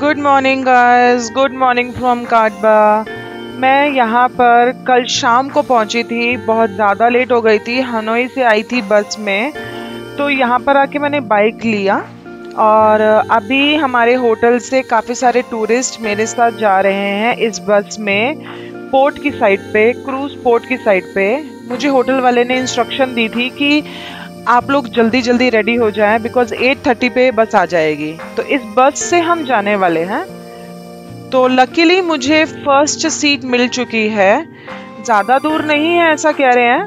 Good morning guys, good morning from Cat Ba. मैं यहाँ पर कल शाम को पहुँची थी, बहुत ज़्यादा लेट हो गई थी। हनोई से आई थी बस में, तो यहाँ पर आके मैंने बाइक लिया और अभी हमारे होटल से काफ़ी सारे टूरिस्ट मेरे साथ जा रहे हैं इस बस में पोर्ट की साइड पे, क्रूज पोर्ट की साइड पे। मुझे होटल वाले ने इंस्ट्रक्शन दी थी कि आप लोग जल्दी जल्दी रेडी हो जाएं बिकॉज 8:30 पे बस आ जाएगी। तो इस बस से हम जाने वाले हैं। तो लकीली मुझे फर्स्ट सीट मिल चुकी है, ज़्यादा दूर नहीं है ऐसा कह रहे हैं।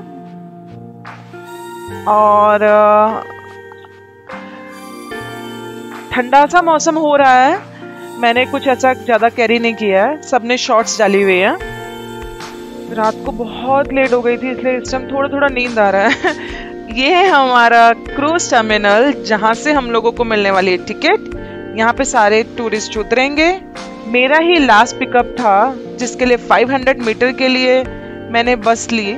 और ठंडा सा मौसम हो रहा है। मैंने कुछ ऐसा ज़्यादा कैरी नहीं किया है, सबने शॉर्ट्स डाली हुई है। रात को बहुत लेट हो गई थी इसलिए इस टाइम थोड़ा थोड़ा नींद आ रहा है। ये है हमारा क्रूज टर्मिनल जहाँ से हम लोगों को मिलने वाली है टिकट। यहाँ पे सारे टूरिस्ट उतरेंगे। मेरा ही लास्ट पिकअप था जिसके लिए 500 मीटर के लिए मैंने बस ली।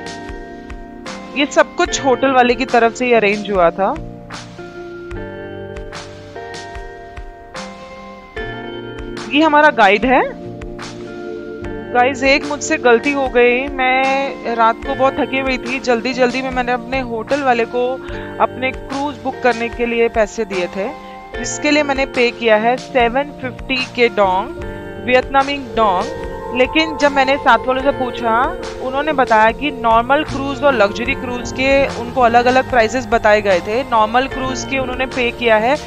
ये सब कुछ होटल वाले की तरफ से ही अरेंज हुआ था। ये हमारा गाइड है। गाइस, एक मुझसे गलती हो गई। मैं रात को बहुत थकी हुई थी, जल्दी जल्दी में मैंने अपने होटल वाले को अपने क्रूज बुक करने के लिए पैसे दिए थे, जिसके लिए मैंने पे किया है 750 के डोंग, वियतनामी डोंग। लेकिन जब मैंने साथ वालों से पूछा, उन्होंने बताया कि नॉर्मल क्रूज और लग्जरी क्रूज के उनको अलग अलग प्राइसेस बताए गए थे। नॉर्मल क्रूज के उन्होंने पे किया है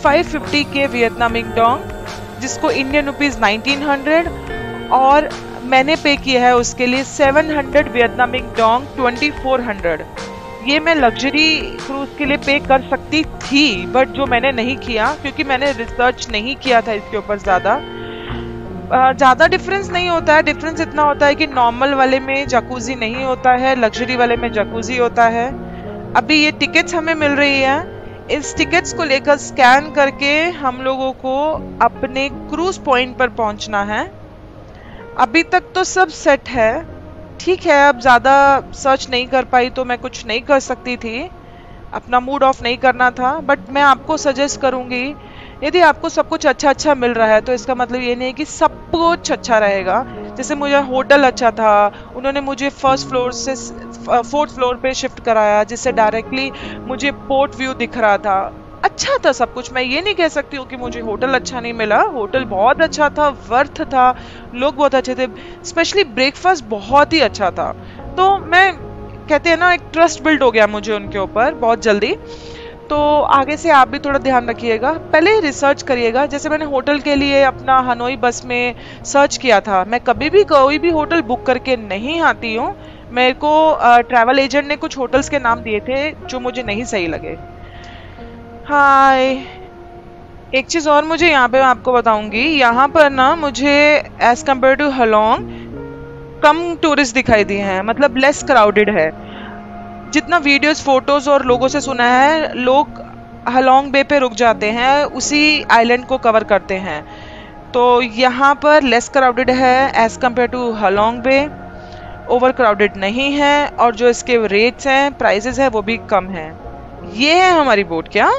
550 के वियतनामी डोंग, जिसको इंडियन रुपीज 1900, और मैंने पे किया है उसके लिए 700 वियतनामी डोंग 2400। ये मैं लग्जरी क्रूज के लिए पे कर सकती थी, बट जो मैंने नहीं किया क्योंकि मैंने रिसर्च नहीं किया था इसके ऊपर। ज़्यादा डिफरेंस नहीं होता है। डिफरेंस इतना होता है कि नॉर्मल वाले में जकूजी नहीं होता है, लग्जरी वाले में जकूजी होता है। अभी ये टिकट्स हमें मिल रही है। इस टिकट्स को लेकर स्कैन करके हम लोगों को अपने क्रूज पॉइंट पर पहुंचना है। अभी तक तो सब सेट है, ठीक है। अब ज़्यादा सर्च नहीं कर पाई तो मैं कुछ नहीं कर सकती थी, अपना मूड ऑफ नहीं करना था। बट मैं आपको सजेस्ट करूँगी, यदि आपको सब कुछ अच्छा मिल रहा है तो इसका मतलब ये नहीं है कि सब कुछ अच्छा रहेगा। जैसे मुझे होटल अच्छा था, उन्होंने मुझे फर्स्ट फ्लोर से 4th फ्लोर पे शिफ्ट कराया, जिससे डायरेक्टली मुझे पोर्ट व्यू दिख रहा था। अच्छा था सब कुछ। मैं ये नहीं कह सकती हूँ कि मुझे होटल अच्छा नहीं मिला। होटल बहुत अच्छा था, वर्थ था, लोग बहुत अच्छे थे, स्पेशली ब्रेकफास्ट बहुत ही अच्छा था। तो मैं कहते हैं ना, एक ट्रस्ट बिल्ड हो गया मुझे उनके ऊपर बहुत जल्दी। तो आगे से आप भी थोड़ा ध्यान रखिएगा, पहले रिसर्च करिएगा। जैसे मैंने होटल के लिए अपना हनोई बस में सर्च किया था। मैं कभी भी कोई भी होटल बुक करके नहीं आती हूँ। मेरे को ट्रैवल एजेंट ने कुछ होटल्स के नाम दिए थे जो मुझे नहीं सही लगे। हाय, एक चीज़ और मुझे यहाँ पे आपको बताऊंगी। यहाँ पर ना मुझे एज कम्पेयर टू हलोंग कम टूरिस्ट दिखाई दिए हैं, मतलब लेस क्राउडेड है। जितना वीडियोस, फोटोज और लोगों से सुना है, लोग हलोंग बे पे रुक जाते हैं, उसी आइलैंड को कवर करते हैं। तो यहाँ पर लेस क्राउडेड है as compare to Halong Bay, over crowded नहीं है, और जो इसके रेट्स हैं, प्राइसेस हैं, वो भी कम हैं। ये है हमारी बोट क्या?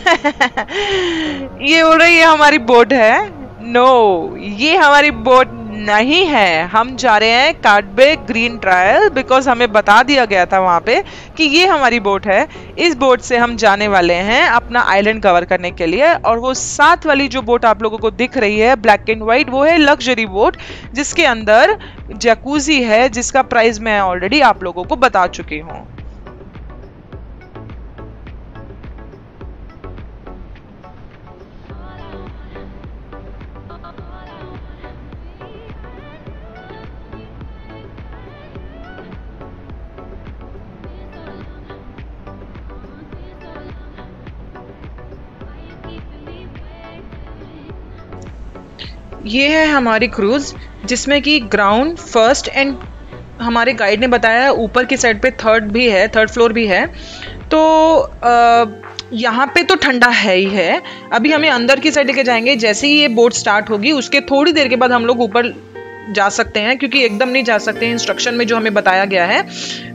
ये बोल रही है हमारी बोट है। नो, ये हमारी बोट नहीं है। हम जा रहे हैं काटबे ग्रीन ट्रायल बिकॉज हमें बता दिया गया था वहां पे कि ये हमारी बोट है। इस बोट से हम जाने वाले हैं अपना आइलैंड कवर करने के लिए। और वो साथ वाली जो बोट आप लोगों को दिख रही है ब्लैक एंड व्हाइट, वो है लग्जरी बोट, जिसके अंदर जकूजी है, जिसका प्राइस मैं ऑलरेडी आप लोगों को बता चुकी हूँ। ये है हमारी क्रूज, जिसमें कि ग्राउंड, फर्स्ट एंड हमारे गाइड ने बताया ऊपर की साइड पे थर्ड फ्लोर भी है। तो यहाँ पे तो ठंडा है ही है। अभी हमें अंदर की साइड लेके जाएंगे। जैसे ही ये बोट स्टार्ट होगी उसके थोड़ी देर के बाद हम लोग ऊपर जा सकते हैं, क्योंकि एकदम नहीं जा सकते हैं इंस्ट्रक्शन में जो हमें बताया गया है।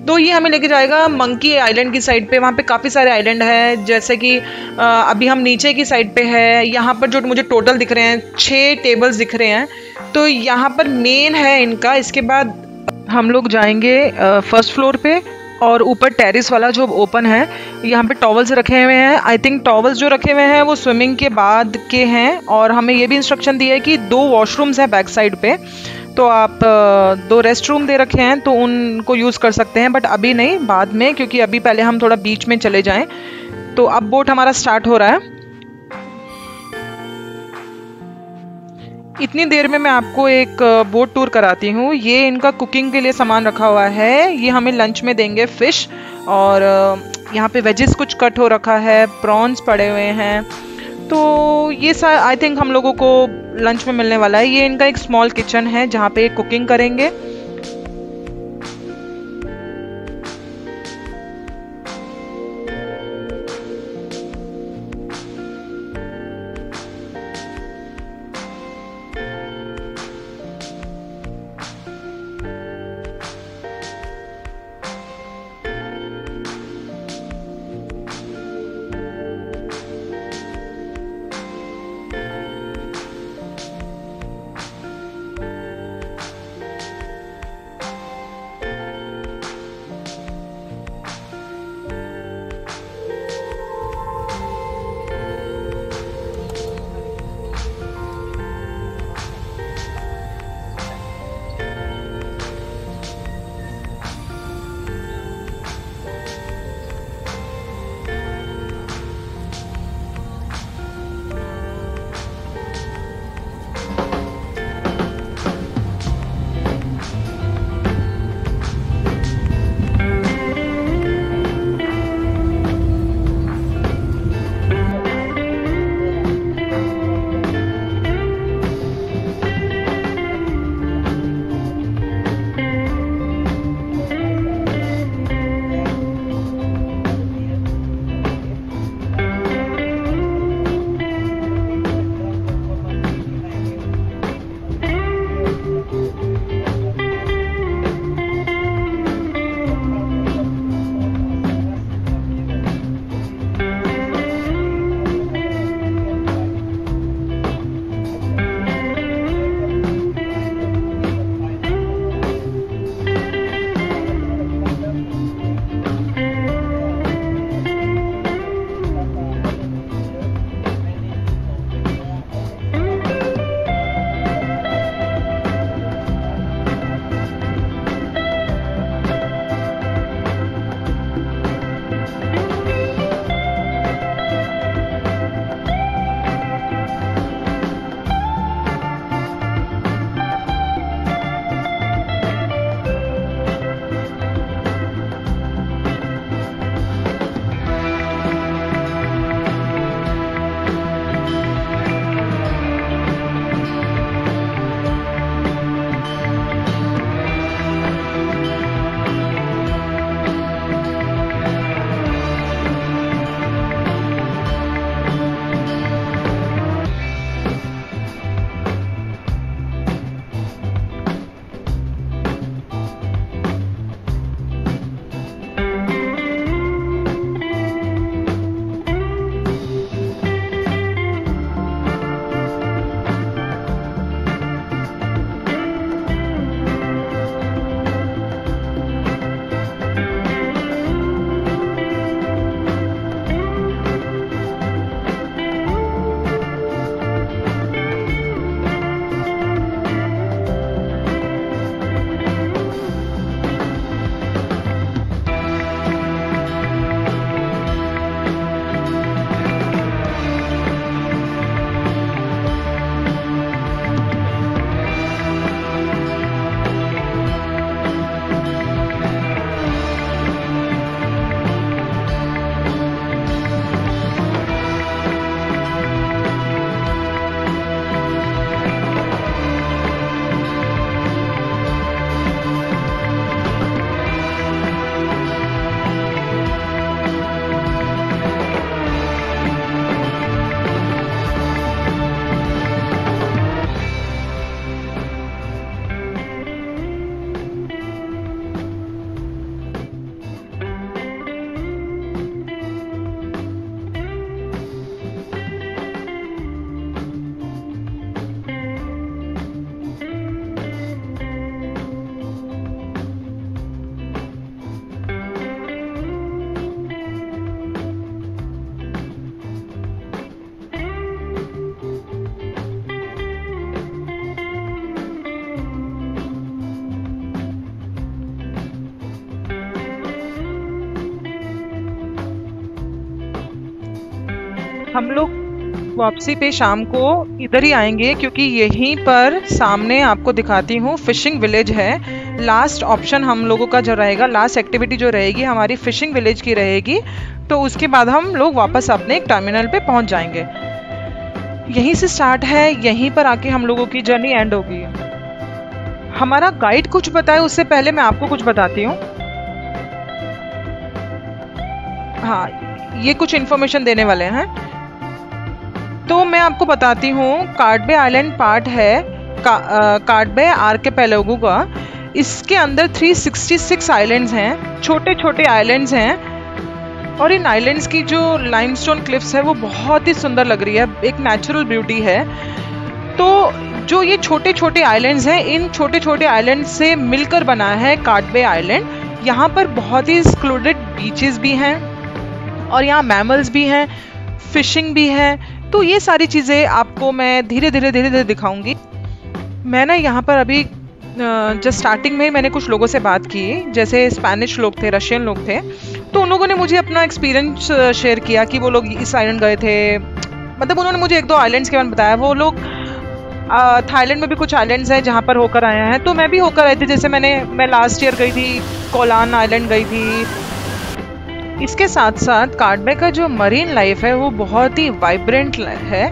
तो ये हमें लेके जाएगा मंकी आइलैंड की साइड पे। वहाँ पे काफ़ी सारे आइलैंड है, जैसे कि अभी हम नीचे की साइड पे है। यहाँ पर जो मुझे टोटल दिख रहे हैं 6 टेबल्स दिख रहे हैं, तो यहाँ पर मेन है इनका। इसके बाद हम लोग जाएंगे फर्स्ट फ्लोर पे, और ऊपर टेरिस वाला जो ओपन है, यहाँ पे टॉवल्स रखे हुए हैं। आई थिंक टॉवल्स जो रखे हुए हैं वो स्विमिंग के बाद के हैं, और हमें ये भी इंस्ट्रक्शन दिया है कि 2 वॉशरूम्स हैं बैक साइड पे, तो आप 2 रेस्ट रूम दे रखे हैं तो उनको यूज़ कर सकते हैं, बट अभी नहीं, बाद में, क्योंकि अभी पहले हम थोड़ा बीच में चले जाएं। तो अब बोट हमारा स्टार्ट हो रहा है। इतनी देर में मैं आपको एक बोट टूर कराती हूँ। ये इनका कुकिंग के लिए सामान रखा हुआ है। ये हमें लंच में देंगे फिश, और यहाँ पे वेजेस कुछ कट हो रखा है, प्रॉन्स पड़े हुए हैं। तो ये आई थिंक हम लोगों को लंच में मिलने वाला है। ये इनका एक स्मॉल किचन है जहाँ पे कुकिंग करेंगे। हम लोग वापसी पे शाम को इधर ही आएंगे, क्योंकि यहीं पर सामने आपको दिखाती हूँ फिशिंग विलेज है। लास्ट ऑप्शन हम लोगों का जो रहेगा, लास्ट एक्टिविटी जो रहेगी हमारी फिशिंग विलेज की रहेगी। तो उसके बाद हम लोग वापस अपने एक टर्मिनल पे पहुंच जाएंगे। यहीं से स्टार्ट है, यहीं पर आके हम लोगों की जर्नी एंड होगी। हमारा गाइड कुछ बताए उससे पहले मैं आपको कुछ बताती हूँ। हाँ, ये कुछ इन्फॉर्मेशन देने वाले हैं। तो मैं आपको बताती हूँ, कार्ड बे आइलैंड पार्ट है कार्ड बे आर्किपेलागो का। इसके अंदर 366 आइलैंड्स हैं, छोटे छोटे आइलैंड्स हैं। और इन आइलैंड्स की जो लाइमस्टोन क्लिफ्स है वो बहुत ही सुंदर लग रही है, एक नेचुरल ब्यूटी है। तो जो ये छोटे छोटे आइलैंड्स हैं, इन छोटे छोटे आइलैंड से मिलकर बना है कार्ड बे आइलैंड। यहाँ पर बहुत ही एक्सक्लूडेड बीचेस भी हैं और यहाँ मैमल्स भी हैं, फिशिंग भी है। तो ये सारी चीज़ें आपको मैं धीरे धीरे दिखाऊंगी। मैं ना यहाँ पर अभी जस्ट स्टार्टिंग में मैंने कुछ लोगों से बात की, जैसे स्पेनिश लोग थे, रशियन लोग थे। तो उन लोगों ने मुझे अपना एक्सपीरियंस शेयर किया कि वो लोग इस आइलैंड गए थे। मतलब उन्होंने मुझे एक दो आइलैंड्स के बारे में बताया। वो लोग थाईलैंड में भी कुछ आइलैंड्स हैं जहाँ पर होकर आए हैं, तो मैं भी होकर आई थी। जैसे मैं लास्ट ईयर गई थी, कोलान आइलैंड गई थी। इसके साथ साथ कार्ड बे का जो मरीन लाइफ है वो बहुत ही वाइब्रेंट है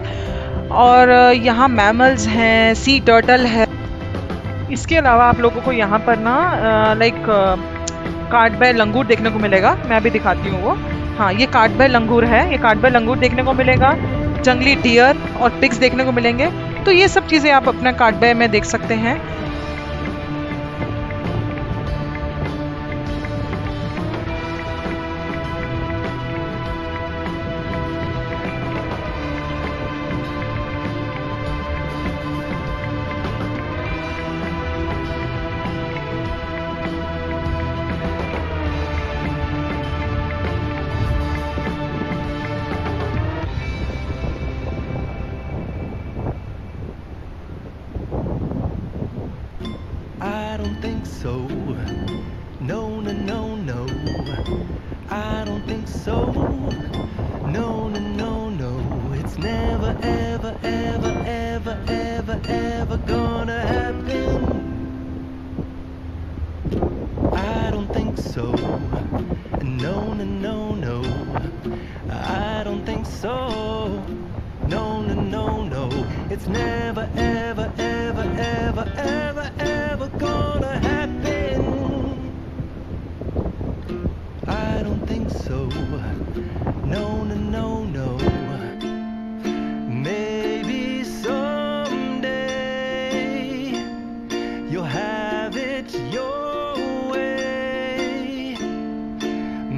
और यहाँ मैमल्स हैं, सी टर्टल है। इसके अलावा आप लोगों को यहाँ पर ना लाइक कार्ड बे लंगूर देखने को मिलेगा। मैं अभी दिखाती हूँ वो। हाँ, ये कार्ड बे लंगूर है, ये कार्ड बे लंगूर देखने को मिलेगा। जंगली डियर और पिग्स देखने को मिलेंगे। तो ये सब चीज़ें आप अपना कार्ड बे में देख सकते हैं। I don't think so. No, no, no, no. I don't think so. No, no, no, no. It's never, ever, ever, ever, ever, ever gonna happen. I don't think so. No, no, no, no. I don't think so. No, no, no, no. It's never, ever, ever, ever, ever, ever gonna happen. I don't think so. No, no, no, no. Maybe someday you'll have it your way.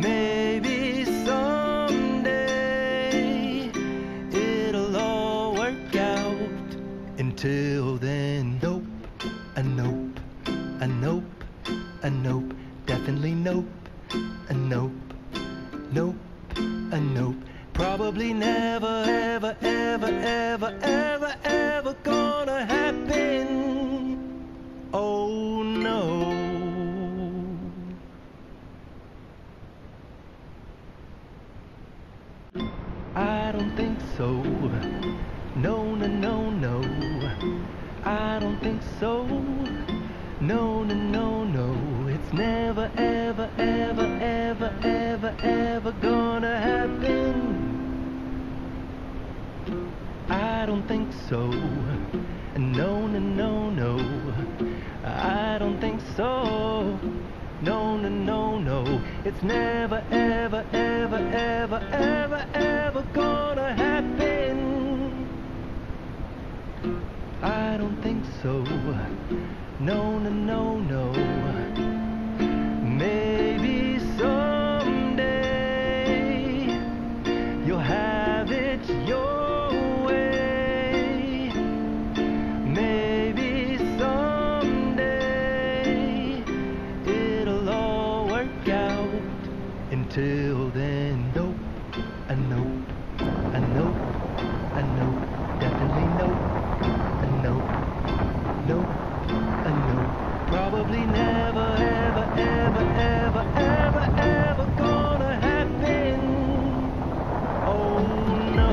Maybe someday it'll all work out. Until then, nope, a nope, a nope, a nope, definitely nope, a nope, nope, a nope. Probably never, ever, ever, ever, ever, ever gonna happen. Oh no. I don't think so. No, no, no, no. I don't think so. No, no, no, no. It's never, ever, ever, ever, ever, ever gonna happen. I don't think so. No, no, no, no. I don't think so. No, no, no, no. It's never, ever, ever, ever, ever, ever gonna happen. I don't think so. No, no, no, no. Maybe someday you'll have it your way. Maybe someday it'll all work out. Until then, nope, a nope, a nope, a nope, definitely nope, a nope, nope, a nope. Probably never, ever, ever, ever, ever, ever gonna happen. Oh no.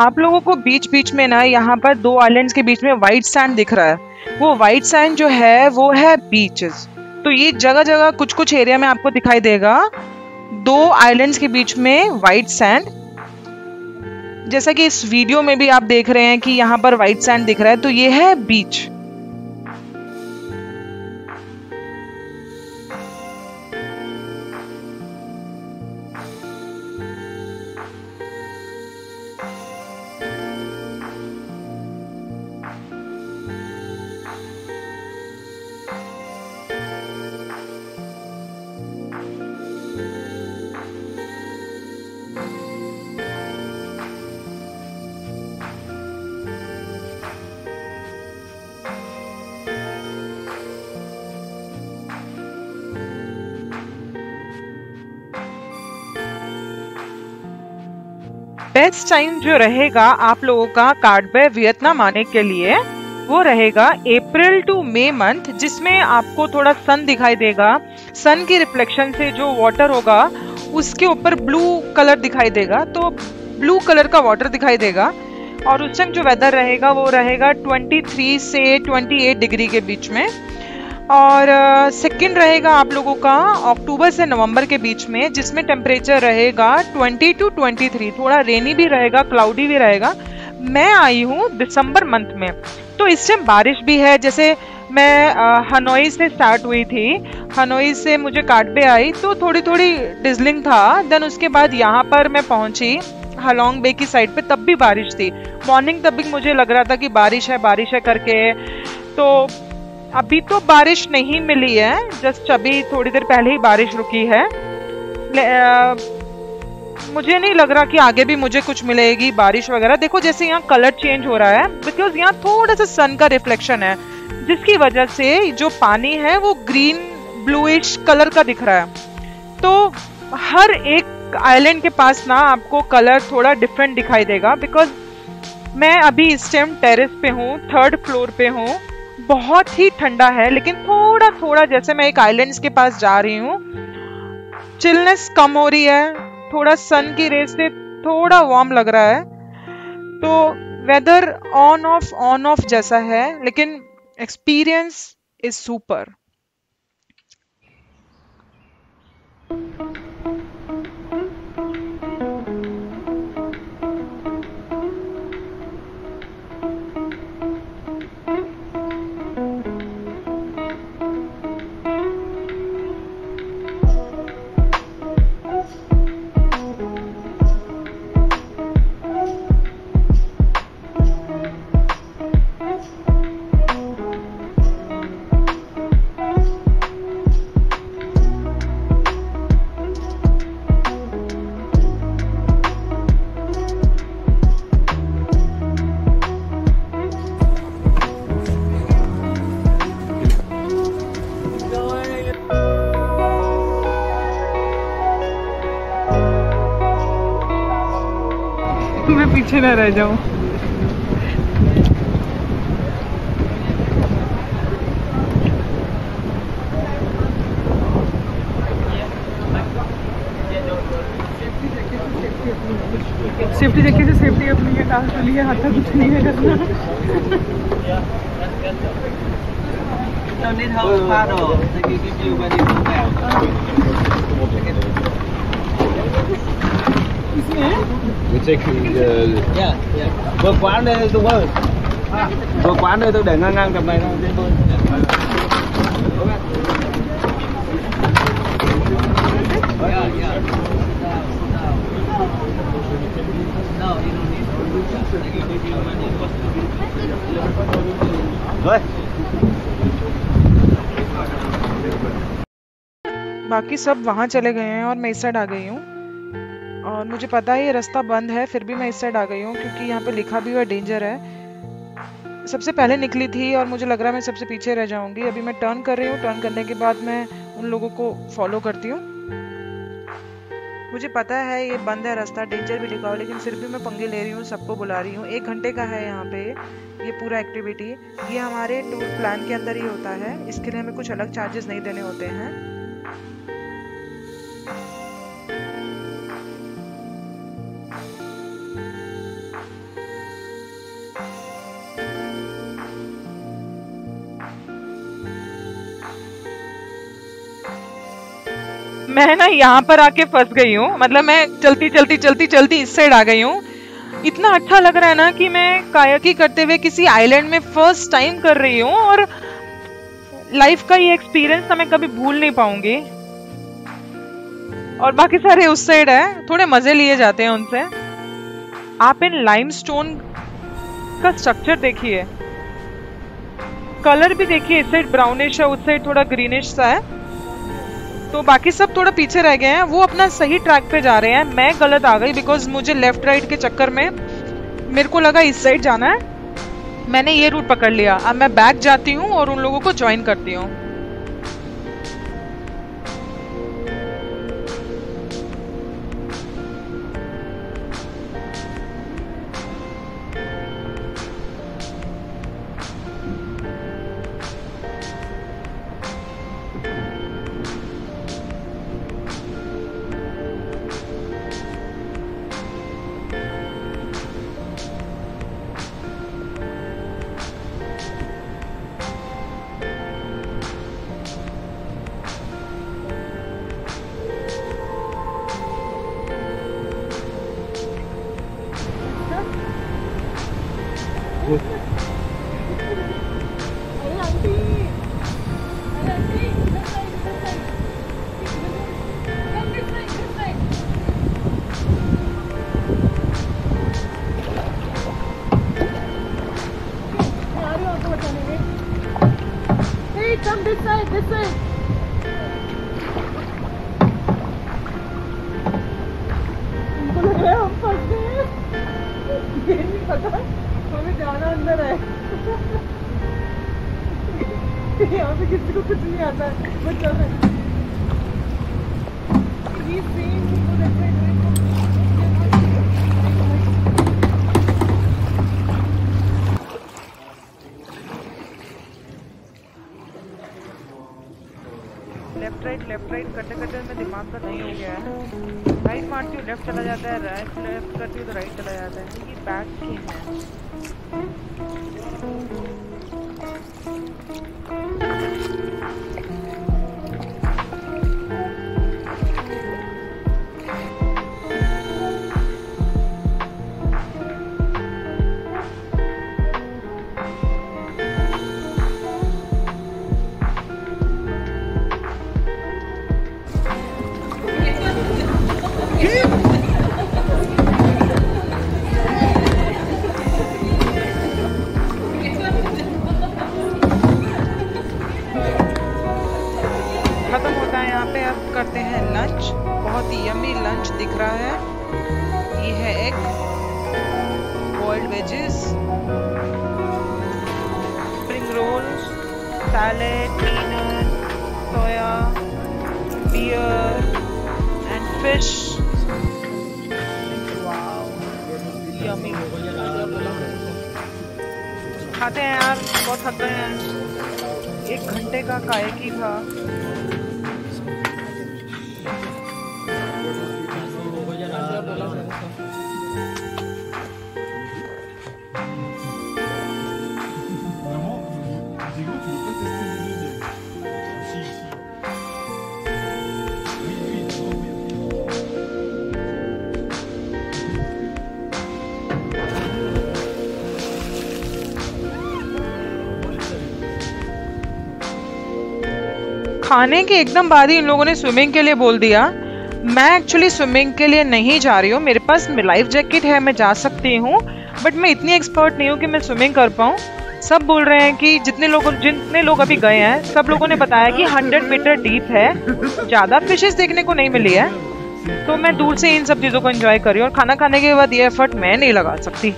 आप लोगों को बीच बीच में ना यहाँ पर दो islands के बीच में वाइट सैंड दिख रहा है। वो वाइट सैंड जो है वो है बीचेस। तो ये जगह जगह कुछ कुछ एरिया में आपको दिखाई देगा दो आइलैंड्स के बीच में वाइट सैंड। जैसा कि इस वीडियो में भी आप देख रहे हैं कि यहाँ पर वाइट सैंड दिख रहा है, तो ये है बीच। बेस्ट टाइम जो रहेगा आप लोगों का कार्डबे वियतनाम आने के लिए वो रहेगा अप्रैल टू मई मंथ, जिसमें आपको थोड़ा सन दिखाई देगा। सन की रिफ्लेक्शन से जो वाटर होगा उसके ऊपर ब्लू कलर दिखाई देगा, तो ब्लू कलर का वाटर दिखाई देगा। और उस टाइम जो वेदर रहेगा वो रहेगा 23 से 28 डिग्री के बीच में। और सेकंड रहेगा आप लोगों का अक्टूबर से नवंबर के बीच में, जिसमें टेम्परेचर रहेगा 20 to 23। थोड़ा रेनी भी रहेगा, क्लाउडी भी रहेगा। मैं आई हूँ दिसंबर मंथ में, तो इस टाइम बारिश भी है। जैसे मैं हनोई से स्टार्ट हुई थी, हनोई से मुझे कार्डबे आई तो थोड़ी थोड़ी डिजलिंग था। देन उसके बाद यहाँ पर मैं पहुंची हालोंग बे की साइड पे, तब भी बारिश थी। मॉर्निंग तब भी मुझे लग रहा था कि बारिश है करके। तो अभी तो बारिश नहीं मिली है, जस्ट अभी थोड़ी देर पहले ही बारिश रुकी है। मुझे नहीं लग रहा कि आगे भी मुझे कुछ मिलेगी बारिश वगैरह। देखो जैसे यहाँ कलर चेंज हो रहा है, बिकॉज यहाँ थोड़ा सा सन का रिफ्लेक्शन है, जिसकी वजह से जो पानी है वो ग्रीन ब्लूइश कलर का दिख रहा है। तो हर एक आइलैंड के पास ना आपको कलर थोड़ा डिफरेंट दिखाई देगा। बिकॉज मैं अभी इस टाइम टेरेस पे हूँ, 3rd फ्लोर पे हूँ। बहुत ही ठंडा है, लेकिन थोड़ा थोड़ा जैसे मैं एक आइलैंड्स के पास जा रही हूँ, चिलनेस कम हो रही है, थोड़ा सन की रेस से थोड़ा वार्म लग रहा है। तो वेदर ऑन ऑफ जैसा है, लेकिन एक्सपीरियंस इज सुपर। मैं पीछे ना रह जाऊं। सेफ्टी जैकेट से सेफ्टी अपनी है, डाल तो लिया, हाथ कुछ नहीं है करना। Don't need hose paddle. They can give you when you come down. We're taking Yeah. Vượt quán đây tôi ơi. Vượt quán đây tôi để ngang cặp này thôi. Đi thôi. Yeah. No, you don't need to. They can give you when you Rồi. बाकी सब वहां चले गए हैं और मैं इस side आ गई हूँ। और मुझे पता है ये रास्ता बंद है, फिर भी मैं इस साइड आ गई हूँ क्योंकि यहाँ पे लिखा भी हुआ डेंजर है। सबसे पहले निकली थी और मुझे लग रहा है मैं सबसे पीछे रह जाऊंगी। अभी मैं टर्न कर रही हूँ, टर्न करने के बाद मैं उन लोगों को फॉलो करती हूँ। मुझे पता है ये बंद है रास्ता, डेंजर भी लिखा हो, लेकिन फिर भी मैं पंगे ले रही हूँ, सबको बुला रही हूँ। 1 घंटे का है यहाँ पे ये पूरा एक्टिविटी। ये हमारे टूर प्लान के अंदर ही होता है, इसके लिए हमें कुछ अलग चार्जेस नहीं देने होते हैं। मैं ना यहाँ पर आके फंस गई हूँ, मतलब मैं चलती चलती चलती चलती इस साइड आ गई हूँ। इतना अच्छा लग रहा है ना कि मैं कायाकी करते हुए किसी आइलैंड में फर्स्ट टाइम कर रही हूँ, और लाइफ का ये एक्सपीरियंस ना मैं कभी भूल नहीं पाऊंगी। और बाकी सारे उस साइड है, थोड़े मजे लिए जाते हैं उनसे। आप इन लाइमस्टोन का स्ट्रक्चर देखिए, कलर भी देखिए, इस साइड ब्राउनिश है, उस साइड थोड़ा ग्रीनिश सा है। तो बाकी सब थोड़ा पीछे रह गए हैं, वो अपना सही ट्रैक पे जा रहे हैं। मैं गलत आ गई बिकॉज मुझे लेफ्ट राइट के चक्कर में मेरे को लगा इस साइड जाना है, मैंने ये रूट पकड़ लिया। अब मैं बैक जाती हूँ और उन लोगों को ज्वाइन करती हूँ। Come this side, this side. उनको लग रहा है हम फंस गए हैं। ये नहीं पता हमें जाना अंदर है। यहाँ पे किसी को कुछ नहीं आता है, बस चल रहे हैं। ये सेम उनको देख रहे हैं। लेफ्ट राइट करते करते में दिमाग का नहीं हो गया है। राइट मारती हूँ लेफ्ट चला जाता है, राइट लेफ्ट करती हूँ तो राइट चला जाता है। ये बैक गेम है। खत्म होता है यहाँ पे। अब करते हैं लंच। बहुत ही यम्मी लंच दिख रहा है। ये है egg, boiled veggies, spring roll, salad, peanut, soya, beer and fish. Wow, yummy. खाते हैं यार, बहुत खाते हैं। 1 घंटे का कायाकी था। खाने के एकदम बाद ही इन लोगों ने स्विमिंग के लिए बोल दिया। मैं एक्चुअली स्विमिंग के लिए नहीं जा रही हूँ, मेरे पास लाइफ जैकेट है, मैं जा सकती हूँ, बट मैं इतनी एक्सपर्ट नहीं हूँ कि मैं स्विमिंग कर पाऊँ। सब बोल रहे हैं कि जितने लोग अभी गए हैं, सब लोगों ने बताया कि 100 मीटर डीप है, ज़्यादा फिशेस देखने को नहीं मिली है। तो मैं दूर से इन सब चीज़ों को एंजॉय कर रही हूँ, और खाना खाने के बाद ये एफर्ट मैं नहीं लगा सकती।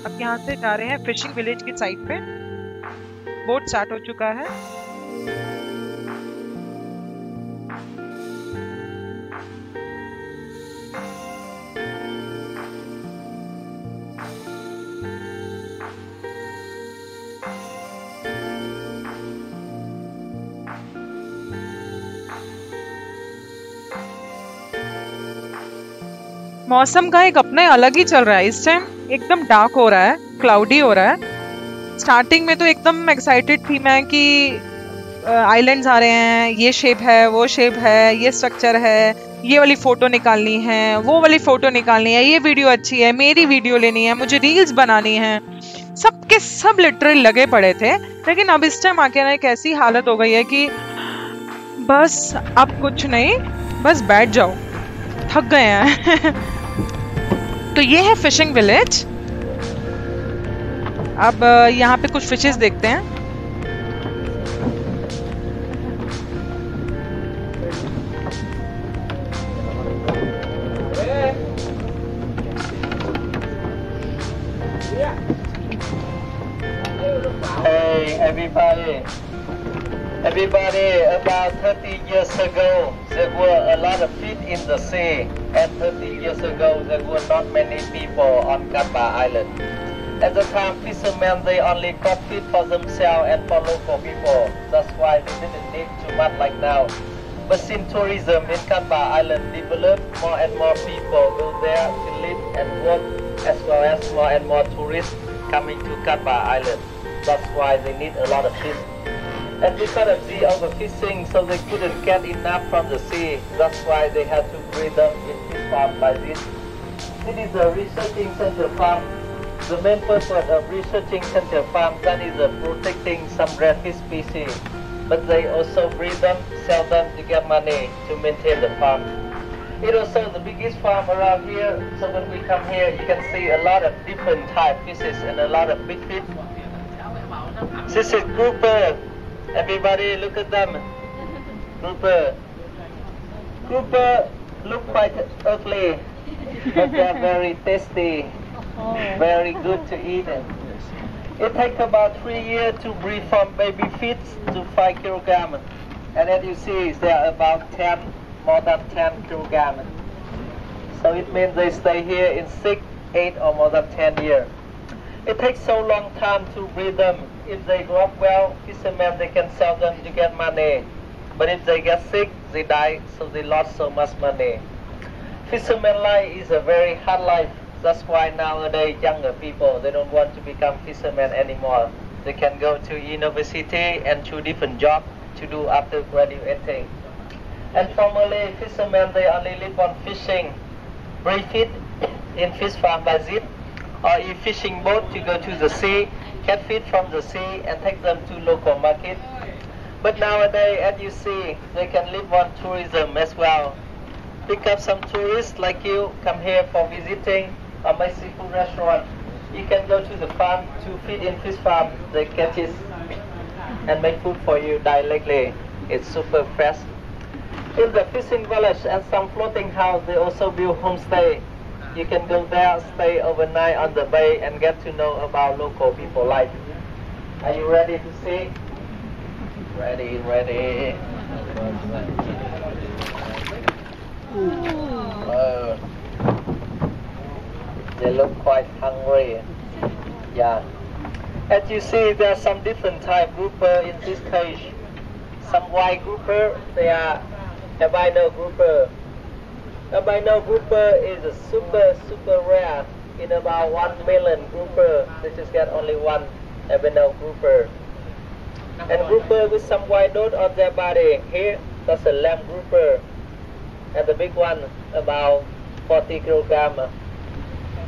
अब यहाँ से जा रहे हैं फिशिंग विलेज की साइड पे। बोट स्टार्ट हो चुका है। मौसम का एक अपना अलग ही चल रहा है इस टाइम। एकदम डार्क हो रहा है, क्लाउडी हो रहा है। स्टार्टिंग में तो एकदम एक्साइटेड थी मैं कि आइलैंड्स आ रहे हैं, ये शेप है, वो शेप है, ये स्ट्रक्चर है, ये वाली फोटो निकालनी है, वो वाली फोटो निकालनी है, ये वीडियो अच्छी है, मेरी वीडियो लेनी है, मुझे रील्स बनानी है। सबके सब लिटरली लगे पड़े थे। लेकिन अब इस टाइम आके ना एक ऐसी हालत हो गई है कि बस अब कुछ नहीं, बस बैठ जाओ, थक गए हैं। तो ये है फिशिंग विलेज। अब यहाँ पे कुछ फिशेस देखते हैं। Hey everybody, about 30 years ago there were a lot of fish in the sea, and 30 years ago there were not many people on Katba Island. At the time, fishermen they only caught fish for themselves and for local people. That's why they didn't need too much like now. But since tourism in Katba Island developed, more and more people go there to live and work, as well as more and more tourists coming to Katba Island. That's why they need a lot of fish. And because of the overfishing, so they couldn't get enough from the sea. That's why they had to breed them in fish farm by this. This is a researching center farm. The main purpose of researching center farm that is protecting some rare fish species. But they also breed them, sell them to get money to maintain the farm. It also the biggest farm around here. So when we come here, you can see a lot of different type fishes and a lot of big fish. This is grouper. Everybody look at them. Grouper. Grouper look quite ugly, but they are very tasty. Very good to eat. It takes about 3 years to breed from baby fish to 5 kilograms. And as you see, they are about 10, more than 10 kilograms. So it means they stay here in 6, 8 or more than 10 years. It takes so long time to breed them. If they grow up well, fishermen they can sell them to get money. But if they get sick, they die, so they lost so much money. Fisherman life is a very hard life. That's why nowadays younger people they don't want to become fishermen anymore. They can go to university and to different jobs to do after graduating. And formerly fishermen they only live on fishing, breed fish in fish farm by zip, or in fishing boat to go to the sea, catch fish from the sea and take them to local market. But nowadays, as you see, they can live on tourism as well. Pick up some tourists like you, come here for visiting or my seafood restaurant. You can go to the farm to feed in fish farm. They catch it and make food for you directly. It's super fresh. In the fishing village and some floating house, they also build homestay. You can go there, stay overnight on the bay and get to know about local people life. Are you ready to see? Ready, ready. They look quite hungry. Yeah. As you see, there are some different type grouper in this cage. Some white grouper, they are albino grouper. Albino grouper is a super rare. In about 1 million grouper, they just get only one albino grouper. And grouper with some white dot on their body. Here, that's a lamb grouper. And the big one, about 40 kilograms.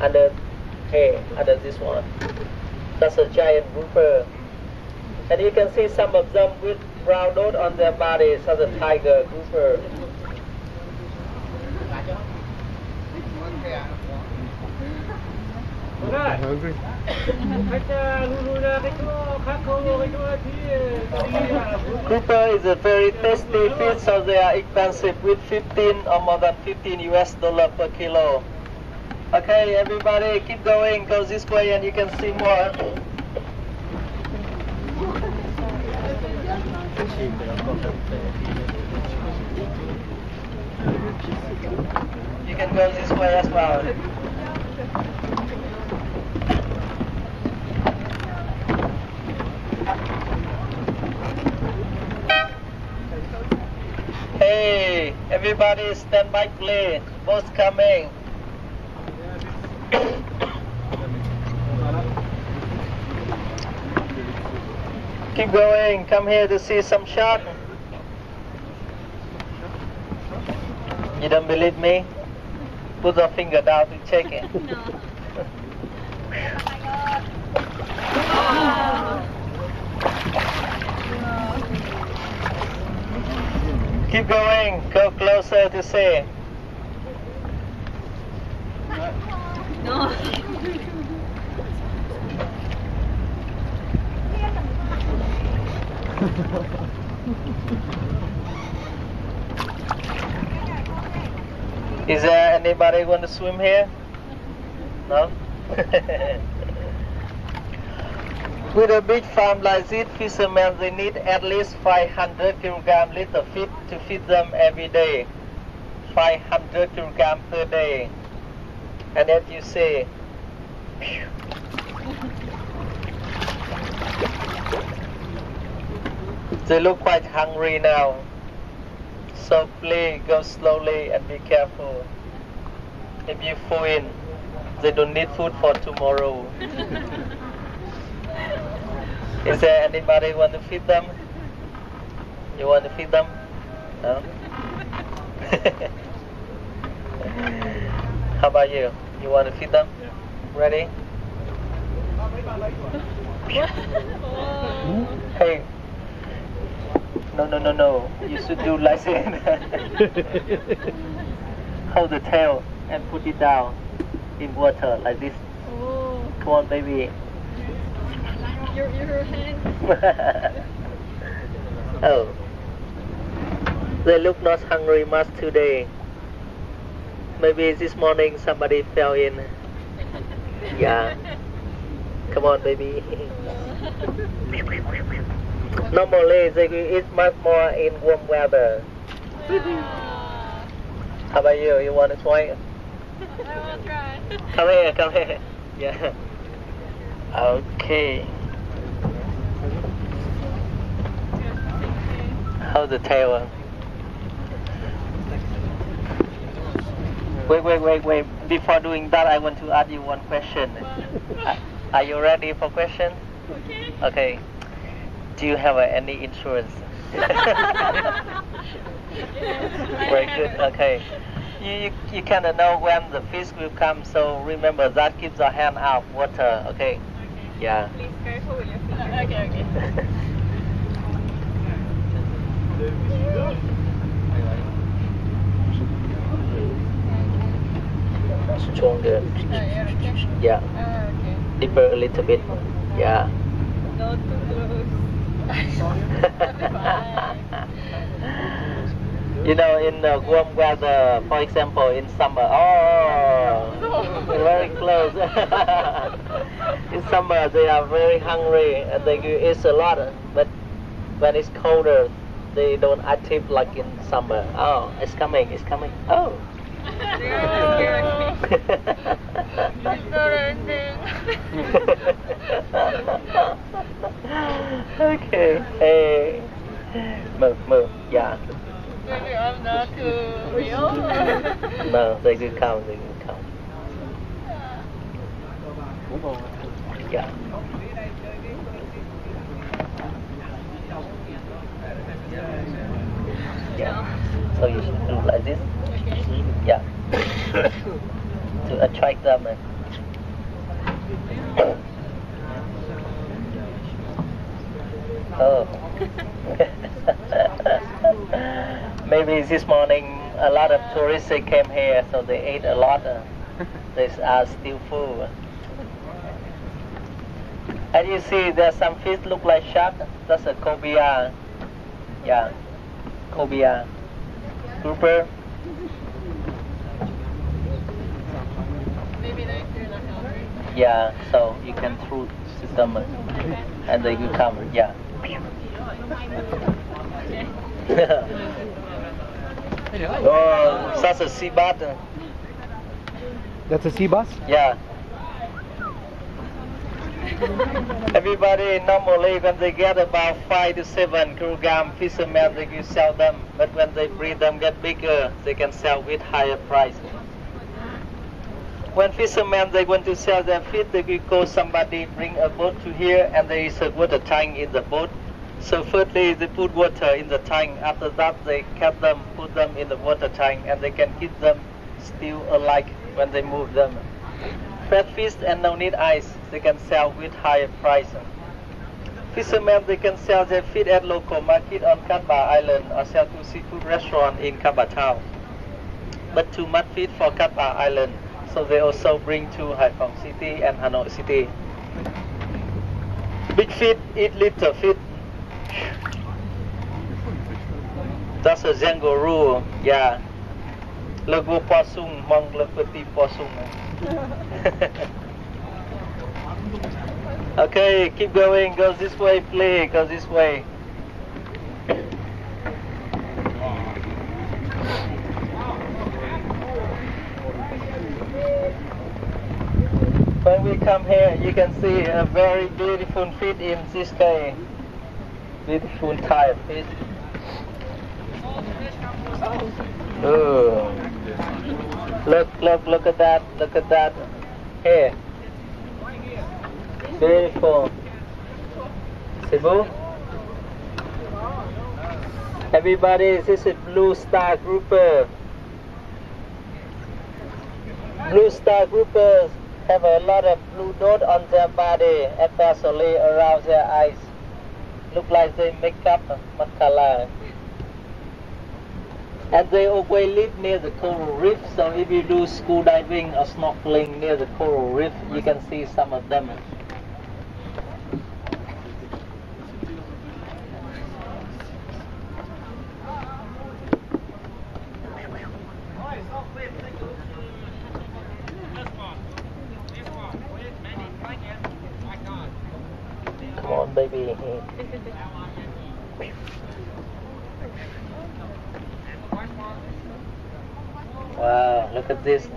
under this one. That's a giant grouper. And you can see some of them with brown dot on their bodies as a tiger grouper. Hungry. Grouper is a very tasty fish, so they are expensive with 15 or more than 15 US dollar per kilo. Okay, everybody keep going, go this way and you can see more. You can go this way as well. Hey, everybody stand by please. Boats coming. Keep going. Come here to see some shark. You don't believe me? Put your finger down to check it. Keep going. Go closer to see. No. Is there anybody want to swim here? No? With a big farm like this, fishermen they need at least 500 kilogram little fish to feed them every day. 500 kilogram per day. And as you see, they look quite hungry now. So please go slowly and be careful. If you fall in, they don't need food for tomorrow. Is there anybody want to feed them? You want to feed them? No? How about you? You want to feed them? Ready? Hey. No. You should do like this. Hold the tail and put it down in water like this. Oh. Come on, baby. Your hand. Oh. They look not hungry much today. Maybe this morning somebody fell in. Yeah. Come on, baby. Normally they will eat much more in warm weather. How about you? You want to try? I will try. Come here. Yeah. Okay. Hold the tail. Wait. Before doing that, I want to ask you one question. Are you ready for question? Okay. Okay. Do you have any insurance? Very good. Okay. You cannot know when the fish will come, so remember that. Keep your hand out water. Okay. Yeah. Please careful with your finger. Okay. Stronger. Yeah. Okay. Deeper a little bit. Yeah. Not too close. You know, in warm weather, for example, in summer, very close. In summer, they are very hungry and they eat a lot. But when it's colder, they don't active like in summer. Oh, it's coming. Oh. It's not ending. Okay. Hey. Move. Yeah. Maybe I'm not too real. No, they will come. Yeah. Yeah. So you should do like this. Okay. Yeah. To attract them. Oh. Maybe this morning a lot of tourists they came here, so they ate a lot. They are still full. And you see there's some fish look like shark. That's a cobia. Yeah, cobia. Grouper. Maybe they're not hungry. Yeah, so you can throw the stomach and they will come. Yeah. Oh, that's a sea bat. That's a sea bass? Yeah. Everybody normally when they get about 5 to 7 kilogram fishermen they will sell them, but when they breed them get bigger they can sell with higher price. When fishermen they want to sell their fish they will call somebody bring a boat to here and there is a water tank in the boat. So firstly they put water in the tank, after that they catch them, put them in the water tank and they can keep them still alive when they move them. Fresh fish and no need ice, they can sell with higher price. Fishermen they can sell their fish at local market on Cat Ba Island or sell to seafood restaurant in Cat Ba town. But too much fish for Cat Ba Island, so they also bring to Hai Phong City and Hanoi City. Big fish eat little fish. That's a kangaroo, yeah. Le gros poisson mange le petit poisson. Okay, keep going. Go this way, please. Go this way. When we come here, you can see a very beautiful fish in this cave. Beautiful type fish. Oh. Look at that. Look at that. Here. Beautiful. Cebu. Everybody, this is blue star grouper. Blue star groupers have a lot of blue dot on their body, especially around their eyes. Look like they make up mascara. And they always live near the coral reef, so if you do scuba diving or snorkeling near the coral reef, you can see some of them. Come on, baby. Wow, look at this.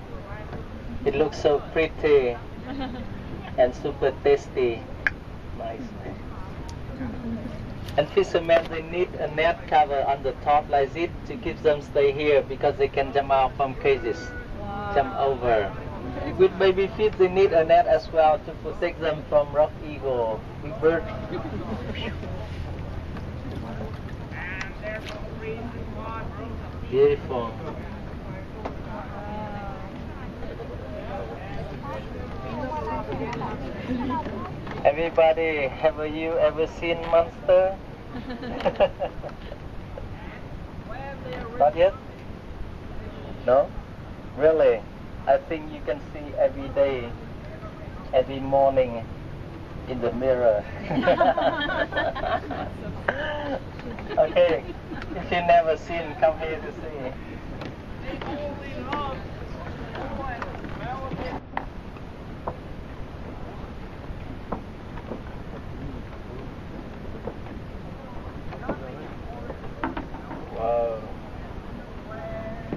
It looks so pretty and super tasty. Nice. And fishermen, they need a net cover on the top like this to keep them stay here because they can jump out from cages, jump over. With baby fish, they need a net as well to protect them from rock eagle, big bird. Beautiful. Everybody, have you ever seen monster? Not yet? No? Really? I think you can see every day, every morning in the mirror. Okay, if you never seen, come here to see. Wow,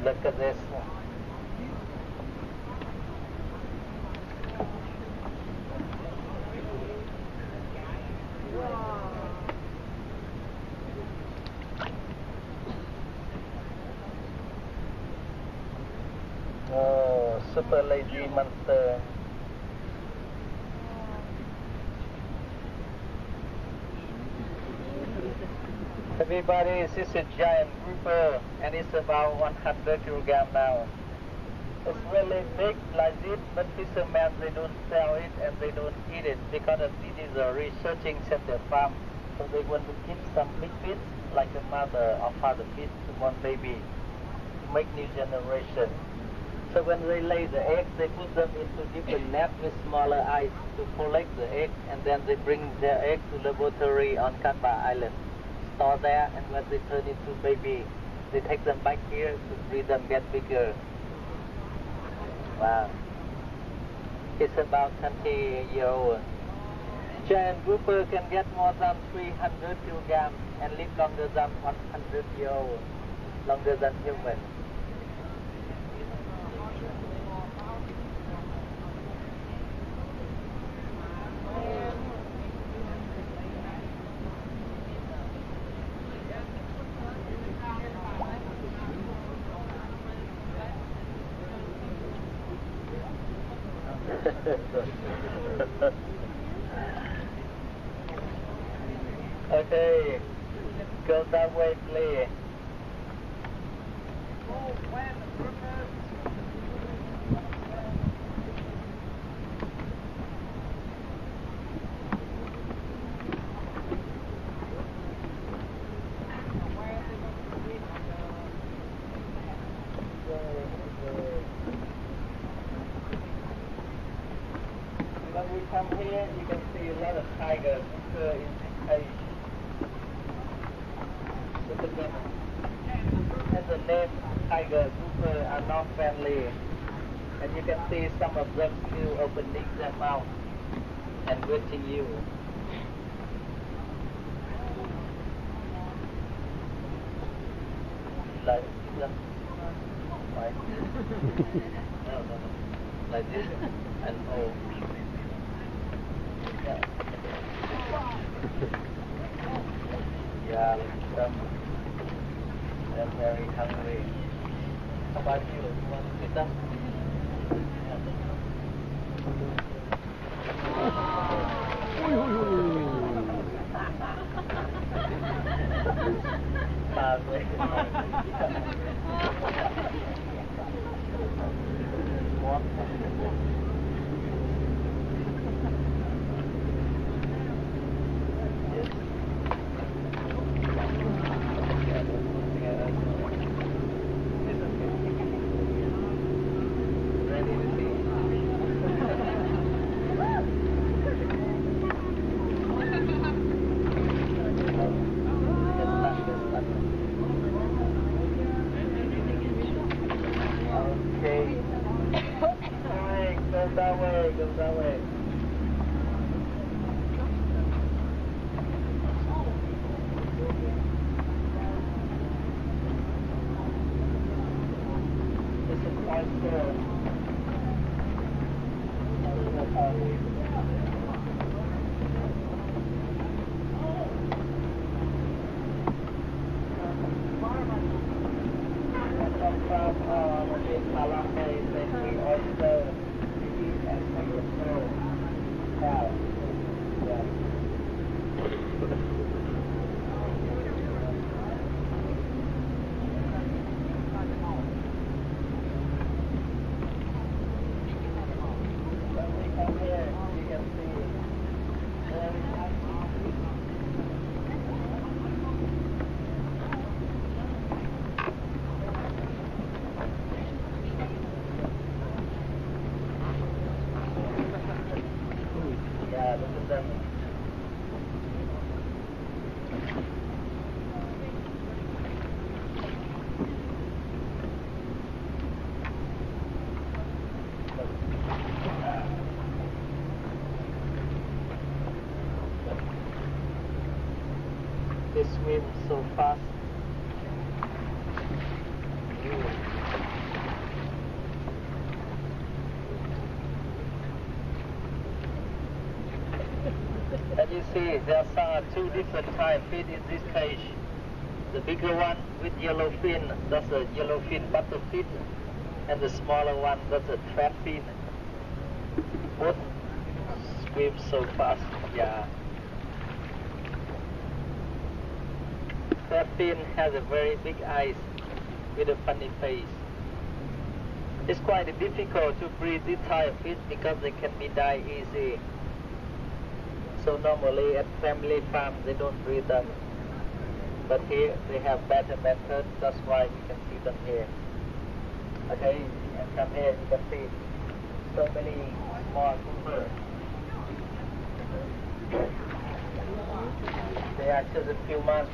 look at this. Oh, super lazy monster. Everybody, this is a giant grouper and it's about 100 kilogram now. It's really big like this, but fishermen they don't sell it and they don't eat it because this is a researching center farm. So they want to keep some big fish like a mother or father fish, one baby, to make new generation. So when they lay the eggs, they put them into different nets with smaller eyes to collect the eggs, and then they bring their eggs to laboratory on Katba Island, store there, and when they turn into baby, they take them back here to breed them get bigger. Wow. It's about 20-year-old. Giant grouper can get more than 300 kilograms and live longer than 100 years old, longer than human. Okay, go that way, please. When we come here, you can see a lot of tigers in this cage. Look at them. And the name tiger grouper are not friendly. And you can see some of them still opening their mouth and waiting you. Like this. Right? No. Like this. And oh. Yeah, they're very hungry. How about you? You want to sit down? Go that way. This is quite good. They swim so fast. As you see, there are two different types of fish in this cage. The bigger one with yellow fin, that's a yellowfin butterfish, and the smaller one, that's a trapfin. Both swim so fast, yeah. Trapfin has a very big eyes with a funny face. It's quite difficult to breed this type of fish because they can be die easy. So normally at family farms they don't breed them. But here they have better methods, that's why you can see them here. Okay, and from here you can see so many small grouper. They are just a few months.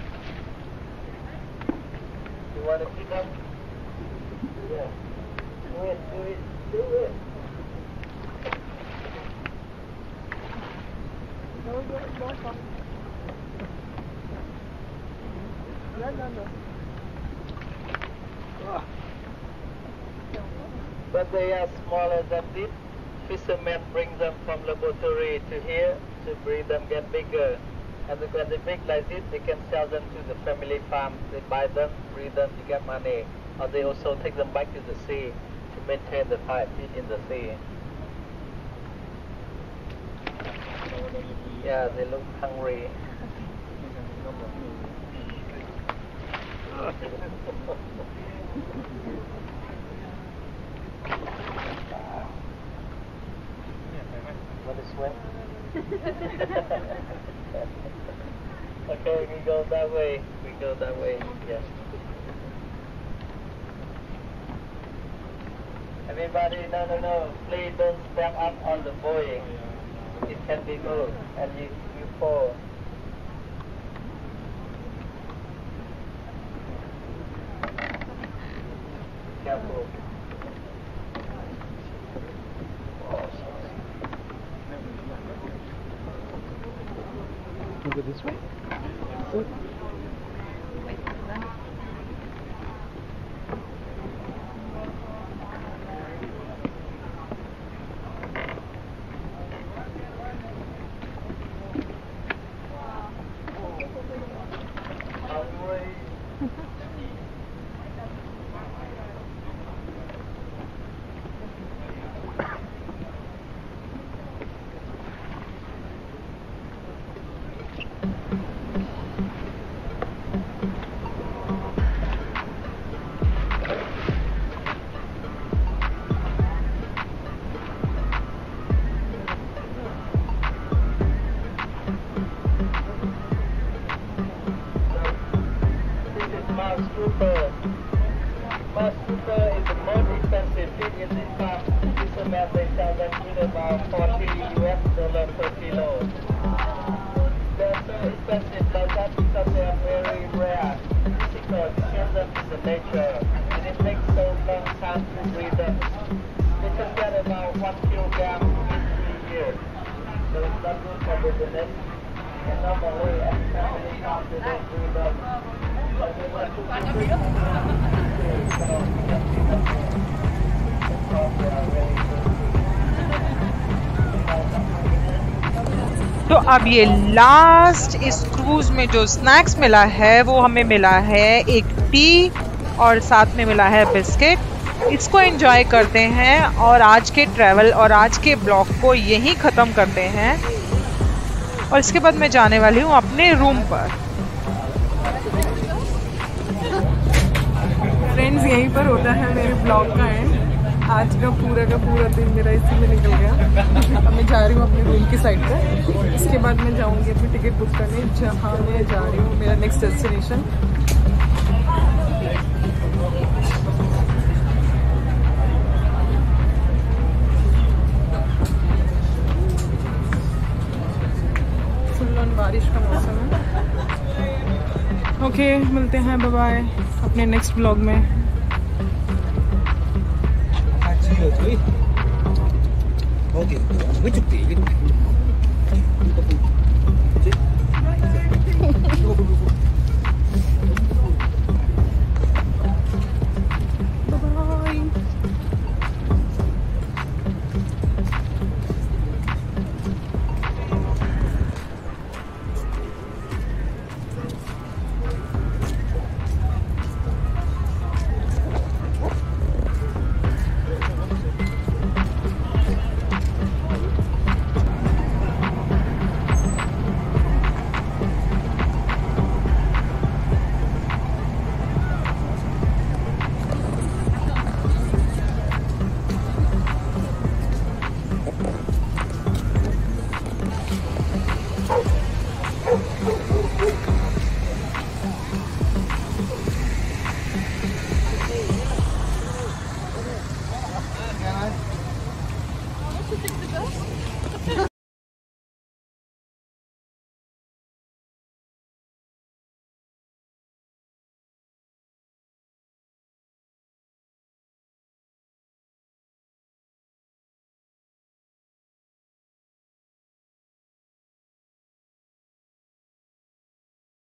You want to pick up? Yeah. Do it, do it, do it. But they are smaller than this. Fishermen bring them from laboratory to here to breed them, get bigger. And when they big like this, they can sell them to the family farm. They buy them, breed them to get money. Or they also take them back to the sea to maintain the fish in the sea. Yeah, they look hungry. Want to swim? Okay, we go that way. We go that way. Yes. Everybody, no. Please don't step up on the buoy. It can be moved and you fall. Careful. Go this way. Mouse grouper is the most expensive fish in this farm. Fishermen, they sell them with about $40 per kilo. They're so expensive like that because they are very rare. Difficult to kill them in the nature, and it takes so long time to breed them. They can get about 1 kilogram in 3 years, so it's not good for business. And normally at family farms they don't breed them. तो अब ये last इस cruise में जो snacks मिला है वो हमें मिला है एक टी और साथ में मिला है बिस्किट। इसको एंजॉय करते हैं और आज के ट्रैवल और आज के ब्लॉग को यहीं ख़त्म करते हैं और इसके बाद मैं जाने वाली हूँ अपने रूम पर। फ्रेंड्स, यहीं पर होता है मेरे ब्लॉग का एंड। आज का पूरा दिन मेरा इसी में निकल गया। अब मैं जा रही हूँ अपने रूम की साइड पर। इसके बाद मैं जाऊँगी अपनी टिकट बुक करने जहाँ मैं जा रही हूँ, मेरा नेक्स्ट डेस्टिनेशन। फुल ऑन बारिश का मौसम है। ओके, मिलते हैं, बाय बाय अपने नेक्स्ट ब्लॉग में। Okay, which